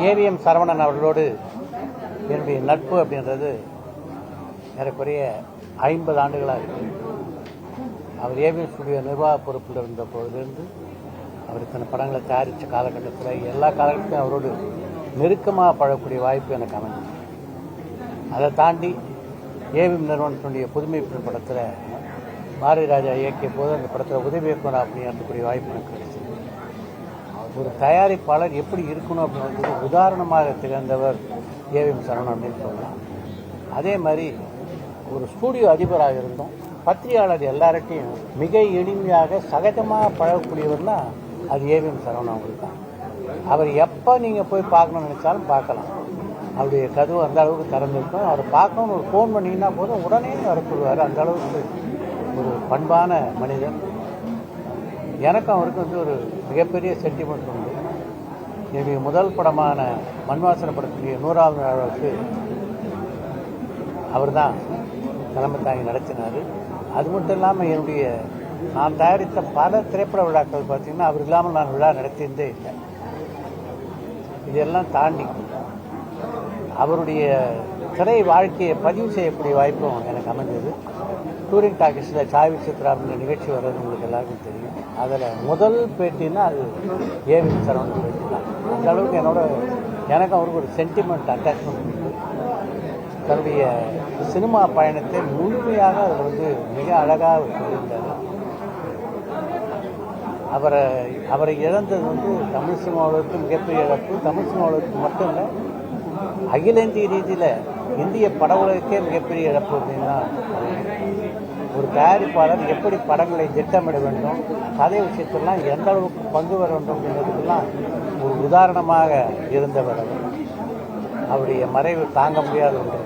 AVM Saravanan அவர்களோடு என்னுடைய நட்பு அப்படின்றது ஏறக்குறைய 50 ஆண்டுகளாக இருக்கு. அவர் ஏவிஎம் ஸ்டுடியோ நிர்வாக பொறுப்பில் இருந்த போதிலிருந்து அவர் இத்தனை படங்களை தயாரித்த காலகட்டத்தில் எல்லா காலகட்டத்திலும் அவரோடு நெருக்கமாக பழகக்கூடிய வாய்ப்பு எனக்கு அமைஞ்சது. அதை தாண்டி ஏவிஎம் நிறுவனத்தினுடைய புதுமை படத்தில் பாரதி ராஜா இயக்கிய போது அந்த படத்தில் உதவி இயக்குனர் அப்படிங்கக்கூடிய வாய்ப்பு எனக்கு கிடைச்சது. ஒரு தயாரிப்பாளர் எப்படி இருக்கணும் அப்படின்றது உதாரணமாக திகழ்ந்தவர் ஏவிஎம் சரவணன் அப்படின்னு சொல்லலாம். அதே மாதிரி ஒரு ஸ்டூடியோ அதிபராக இருந்தோம். பத்திரிகையாளர் எல்லார்ட்டையும் மிக எளிமையாக சகஜமாக பழகக்கூடியவர்னா அது ஏவிஎம் சரவணன் அவங்களுக்கு தான். அவர் எப்போ நீங்கள் போய் பார்க்கணும்னு நினச்சாலும் பார்க்கலாம். அவருடைய கதவு அந்த அளவுக்கு திறந்துருக்கும். அவர் பார்க்கணும்னு ஒரு ஃபோன் பண்ணிங்கன்னா போதும் உடனே வரப்படுவார். அந்த அளவுக்கு ஒரு பண்பான மனிதன். எனக்கும் அவருக்கு ஒரு மிகப்பெரிய சென்டிமெண்ட் உண்டு. என்னுடைய முதல் படமான மண்வாசனை படத்துடைய 100வது நாளுக்கு அவர் தான் தலைமை தாங்கி நடத்தினார். அது மட்டும் இல்லாமல் என்னுடைய நான் தயாரித்த பல திரைப்பட விழாக்கள் பார்த்தீங்கன்னா அவர் இல்லாமல் நான் விழா நடத்தியிருந்தே இல்லை. இதெல்லாம் தாண்டி அவருடைய திரை வாழ்க்கையை பதிவு செய்யக்கூடிய வாய்ப்பும் எனக்கு அமைஞ்சது. டூரிங் டாக்கீஸில் சாவி சித்ரா அப்படின்ற நிகழ்ச்சி வர்றது உங்களுக்கு எல்லாருக்கும் தெரியும். அதில் முதல் பேட்டின்னா அது ஏவிஎம் சரவணன் பேட்டி தான். அந்த அளவுக்கு எனக்கு அவருக்கு ஒரு சென்டிமெண்ட் அட்டாச்மெண்ட் உண்டு. தன்னுடைய சினிமா பயணத்தை முழுமையாக அதில் மிக அழகாக சொல்லியிருந்தார். அவரை இழந்தது தமிழ் சினிமாவுக்கு மிகப்பெரிய இழப்பு. தமிழ் சினிமாவுக்கு மட்டும் இல்லை, அகில இந்திய ரீதியில் இந்திய பட உலகக்கே மிகப்பெரிய இழப்பு அப்படின்னா ஒரு தயாரிப்பாளர் எப்படி படங்களை திட்டமிட வேண்டும், கதை விஷயத்திலாம் எந்த அளவுக்கு பங்கு வர வேண்டும் அப்படின்றதுக்கெல்லாம் ஒரு உதாரணமாக இருந்தவர். அவருடைய மறைவு தாங்க முடியாத ஒன்று.